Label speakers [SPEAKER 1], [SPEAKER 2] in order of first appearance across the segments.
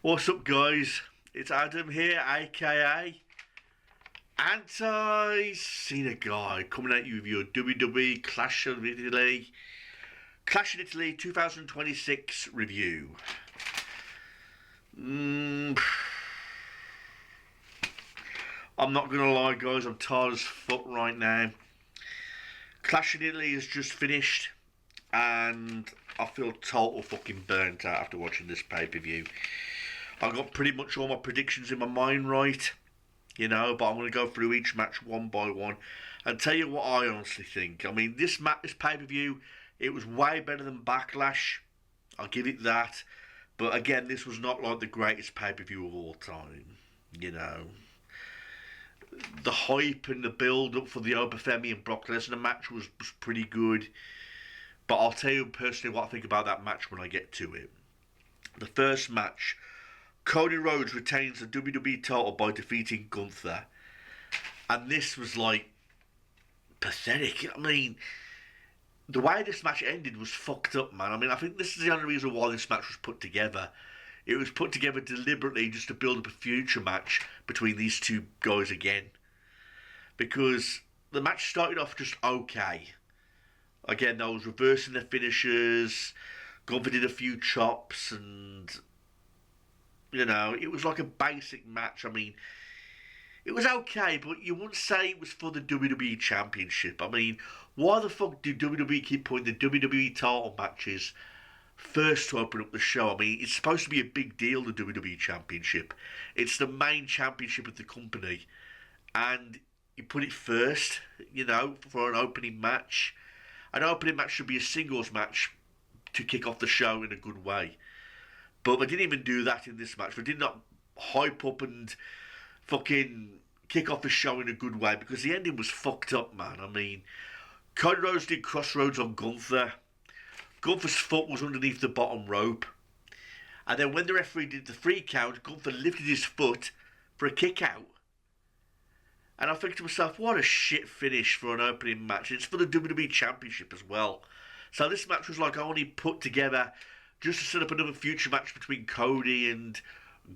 [SPEAKER 1] What's up, guys? It's Adam here, aka Anti-Cena Guy, coming at you with your WWE Clash in Italy 2026 review. I'm not gonna lie, guys, I'm tired as fuck right now. Clash in Italy has just finished, and I feel total fucking burnt out after watching this pay-per-view. I got pretty much all my predictions in my mind right, but I'm going to go through each match one by one and tell you what I honestly think. I mean, this pay-per-view, it was way better than Backlash. I'll give it that. But again, this was not like the greatest pay-per-view of all time. The hype and the build-up for the Obafemi and Brock Lesnar match was pretty good. But I'll tell you personally what I think about that match when I get to it. The first match, Cody Rhodes retains the WWE title by defeating Gunther. And this was like pathetic. I mean, the way this match ended was fucked up, man. I mean, I think this is the only reason why this match was put together. It was put together deliberately just to build up a future match between these two guys again. Because the match started off just okay. Again, I was reversing the finishers. Gunther did a few chops and it was like a basic match. I mean, it was okay, but you wouldn't say it was for the WWE Championship. I mean, why the fuck do WWE keep putting the WWE title matches first to open up the show? I mean, it's supposed to be a big deal, the WWE Championship. It's the main championship of the company. And you put it first, for an opening match. An opening match should be a singles match to kick off the show in a good way. But they didn't even do that in this match. They did not hype up and fucking kick off the show in a good way because the ending was fucked up, man. I mean, Cody Rhodes did crossroads on Gunther. Gunther's foot was underneath the bottom rope. And then when the referee did the 3 count, Gunther lifted his foot for a kick out. And I think to myself, what a shit finish for an opening match. It's for the WWE Championship as well. So this match was like only put together just to set up another future match between Cody and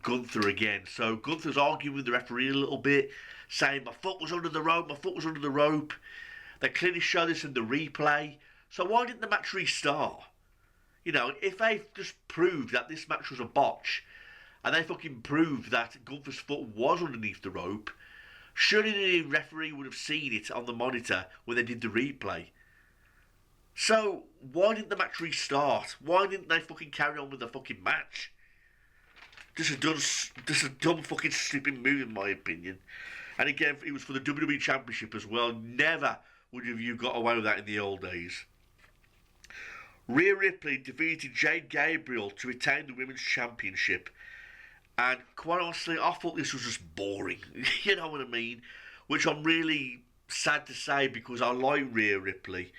[SPEAKER 1] Gunther again. So Gunther's arguing with the referee a little bit, saying my foot was under the rope. They clearly show this in the replay. So why didn't the match restart? If they just proved that this match was a botch, and they fucking proved that Gunther's foot was underneath the rope, surely the referee would have seen it on the monitor when they did the replay. So, why didn't the match restart? Why didn't they fucking carry on with the fucking match? This is a dumb fucking stupid move in my opinion. And again, it was for the WWE Championship as well. Never would have you got away with that in the old days. Rhea Ripley defeated Jade Gabriel to retain the Women's Championship. And quite honestly, I thought this was just boring. You know what I mean? Which I'm really sad to say because I like Rhea Ripley.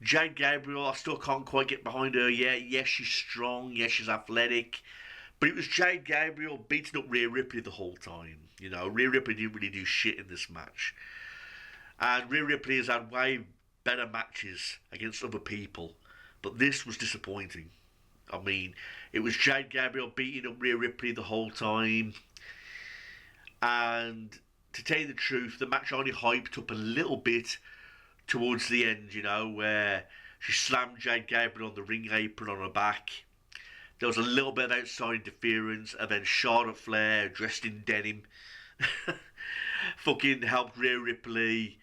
[SPEAKER 1] Jade Gabriel, I still can't quite get behind her yet. Yes, she's strong. Yes, she's athletic. But it was Jade Gabriel beating up Rhea Ripley the whole time. Rhea Ripley didn't really do shit in this match. And Rhea Ripley has had way better matches against other people. But this was disappointing. I mean, it was Jade Gabriel beating up Rhea Ripley the whole time. And to tell you the truth, the match only hyped up a little bit towards the end, where she slammed Jade Gabriel on the ring apron on her back. There was a little bit of outside interference, and then Charlotte Flair, dressed in denim, fucking helped Rhea Ripley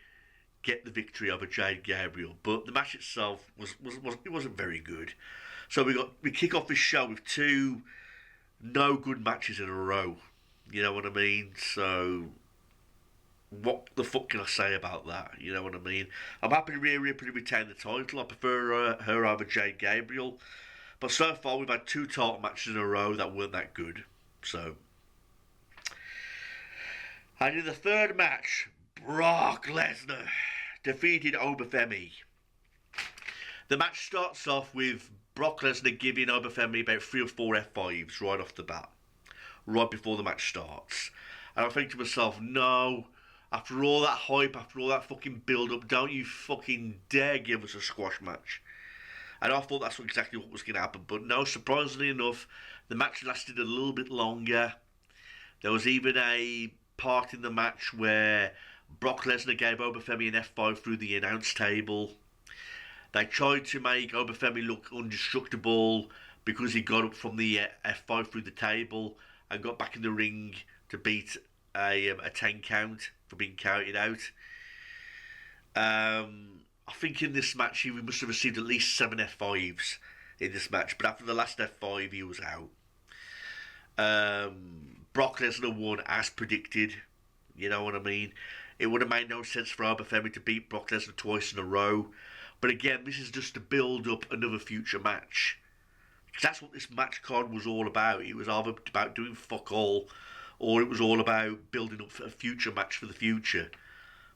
[SPEAKER 1] get the victory over Jade Gabriel. But the match itself wasn't very good. So we kick off this show with 2 no good matches in a row. You know what I mean? So what the fuck can I say about that? You know what I mean? I'm happy Rhea Ripley retain the title. I prefer her over Jade Gabriel. But so far we've had 2 title matches in a row that weren't that good. So. And in the third match, Brock Lesnar defeated Obafemi. The match starts off with Brock Lesnar giving Obafemi about 3 or 4 F5s right off the bat. Right before the match starts. And I think to myself, no. After all that hype, after all that fucking build-up, don't you fucking dare give us a squash match. And I thought that's exactly what was going to happen. But no, surprisingly enough, The match lasted a little bit longer. There was even a part in the match where Brock Lesnar gave Obafemi an F5 through the announce table. They tried to make Obafemi look indestructible because he got up from the F5 through the table and got back in the ring to beat a 10 count for being counted out. I think in this match he must have received at least 7 F5s in this match, but after the last F5 he was out. Brock Lesnar won as predicted. You know what I mean? It would have made no sense for Obafemi to beat Brock Lesnar twice in a row. But again, this is just to build up another future match. Because that's what this match card was all about. It was either about doing fuck all, or it was all about building up a future match for the future.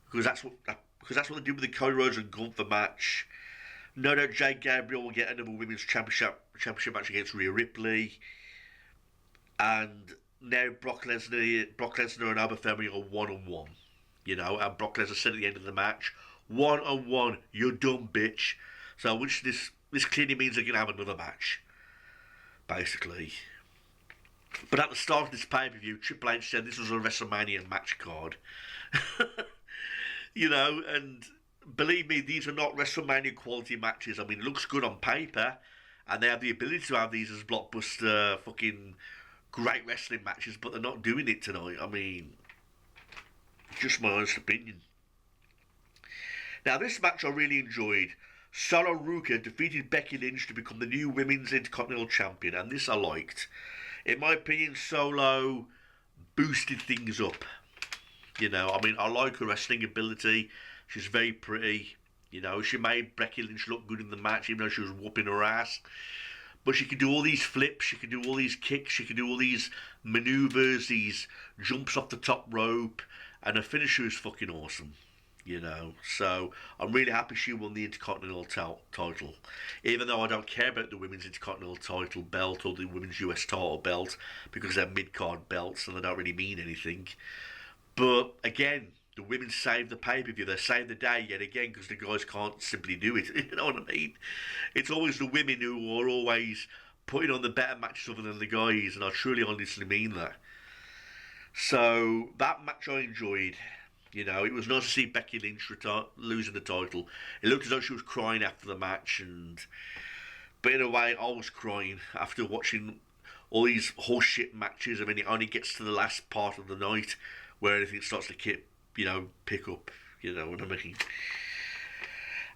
[SPEAKER 1] Because that's what they did with the Cody Rhodes and Gunther match. No doubt Jade Gabriel will get another women's championship match against Rhea Ripley. And now Brock Lesnar and Obafemi are 1-on-1. You know, and Brock Lesnar said at the end of the match, 1-on-1, you're done, bitch. So which this clearly means they're going to have another match, basically. But at the start of this pay-per-view, Triple H said this was a WrestleMania match card. You know, and believe me, these are not WrestleMania quality matches. I mean, it looks good on paper, and they have the ability to have these as blockbuster fucking great wrestling matches, but they're not doing it tonight. I mean, just my honest opinion. Now, this match I really enjoyed. Solo Ruka defeated Becky Lynch to become the new Women's Intercontinental Champion, and this I liked. In my opinion, Solo boosted things up. You know, I mean, I like her wrestling ability. She's very pretty. You know, she made Becky Lynch look good in the match, even though she was whooping her ass. But she could do all these flips, she could do all these kicks, she could do all these maneuvers, these jumps off the top rope, and her finisher is fucking awesome. You know, so I'm really happy she won the Intercontinental title. Even though I don't care about the Women's Intercontinental title belt or the Women's US title belt, because they're mid-card belts and they don't really mean anything. But again, the women saved the pay-per-view. They saved the day yet again because the guys can't simply do it. You know what I mean? It's always the women who are always putting on the better matches other than the guys, and I truly honestly mean that. So that match I enjoyed. You know, it was nice to see Becky Lynch losing the title. It looked as though she was crying after the match, but in a way I was crying after watching all these horseshit matches. I mean, it only gets to the last part of the night where anything starts to pick up, you know what I mean.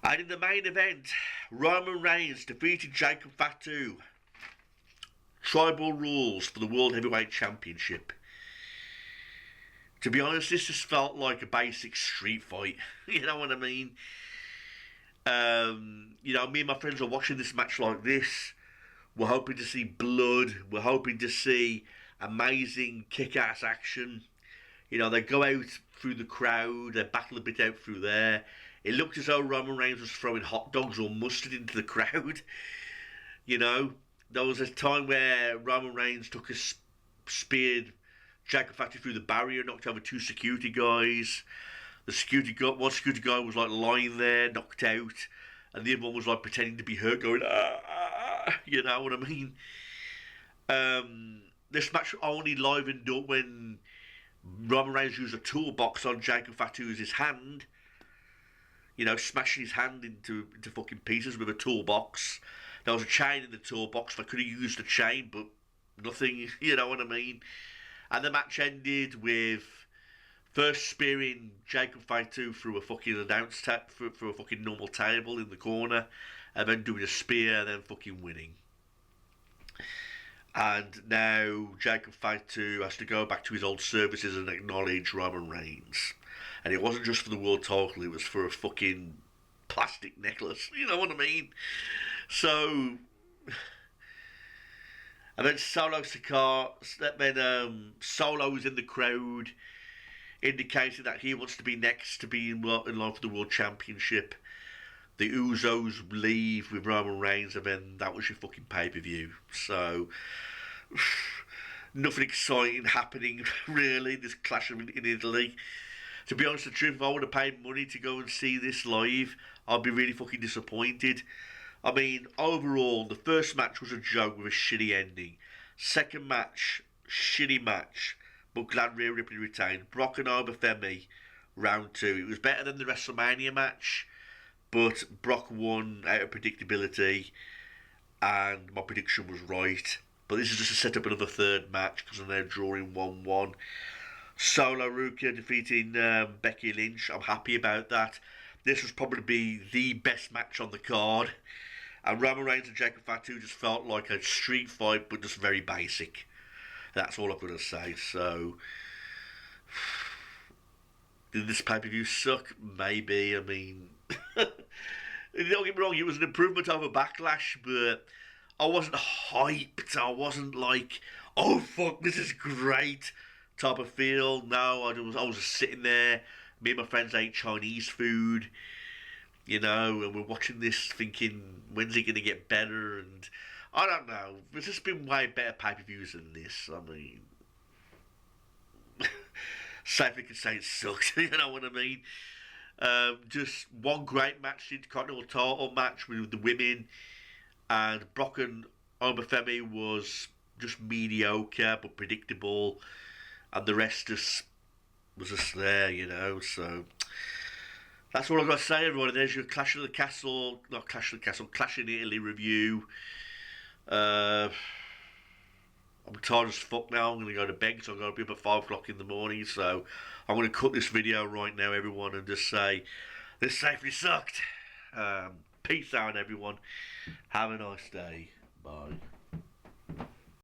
[SPEAKER 1] And in the main event, Roman Reigns defeated Jacob Fatu. Tribal rules for the World Heavyweight Championship. To be honest, this just felt like a basic street fight. You know what I mean? You know, me and my friends are watching this match like this. We're hoping to see blood. We're hoping to see amazing kick-ass action. You know, they go out through the crowd, they battle a bit out through there. It looked as though Roman Reigns was throwing hot dogs or mustard into the crowd. You know, there was a time where Roman Reigns took a speared Jacob Fatu through the barrier, knocked over 2 security guys. One security guy was like lying there, knocked out, and the other one was like pretending to be hurt, going, you know what I mean? This match only livened up when Roman Reigns used a toolbox on Jacob Fatu's hand. You know, smashing his hand into fucking pieces with a toolbox. There was a chain in the toolbox. I could have used the chain, but nothing, you know what I mean? And the match ended with first spearing Jacob Fatu through a fucking through a fucking normal table in the corner, and then doing a spear, and then fucking winning. And now Jacob Fatu has to go back to his old services and acknowledge Roman Reigns. And it wasn't just for the world title, it was for a fucking plastic necklace. You know what I mean? So, and then Solo was in the crowd, indicating that he wants to be next to be in line for the World Championship. The Usos leave with Roman Reigns, and then that was your fucking pay-per-view. So, nothing exciting happening, really, this clash in Italy. To be honest, the truth, if I would have paid money to go and see this live, I'd be really fucking disappointed. I mean, overall, the first match was a joke with a shitty ending. Second match, shitty match, but glad Rhea Ripley retained. Brock and Obafemi, round 2. It was better than the WrestleMania match, but Brock won out of predictability, and my prediction was right. But this is just to set up another third match because I'm now drawing 1-1. Solo Ruka defeating Becky Lynch. I'm happy about that. This was probably the best match on the card. And Roman Reigns and Jacob Fatu just felt like a street fight, but just very basic. That's all I'm going to say. So, did this pay-per-view suck? Maybe. I mean, don't get me wrong, it was an improvement over Backlash, but I wasn't hyped. I wasn't like, oh fuck, this is great type of feel. No, I was just sitting there. Me and my friends ate Chinese food, you know, and we're watching this thinking, when's it going to get better? And I don't know. There's just been way better pay-per-views than this. I mean, safely can say it sucks, you know what I mean? Just one great match, the Continental title match with the women, and Brock and Obafemi was just mediocre but predictable, and the rest just was just there, you know. So that's all I've got to say, everyone. There's your Clash of the Castle, not Clash of the Castle, Clash in Italy review. I'm tired as fuck now. I'm going to go to bed because I'm going to be up at 5 o'clock in the morning. So I'm going to cut this video right now, everyone, and just say this safely sucked. Peace out, everyone. Have a nice day. Bye.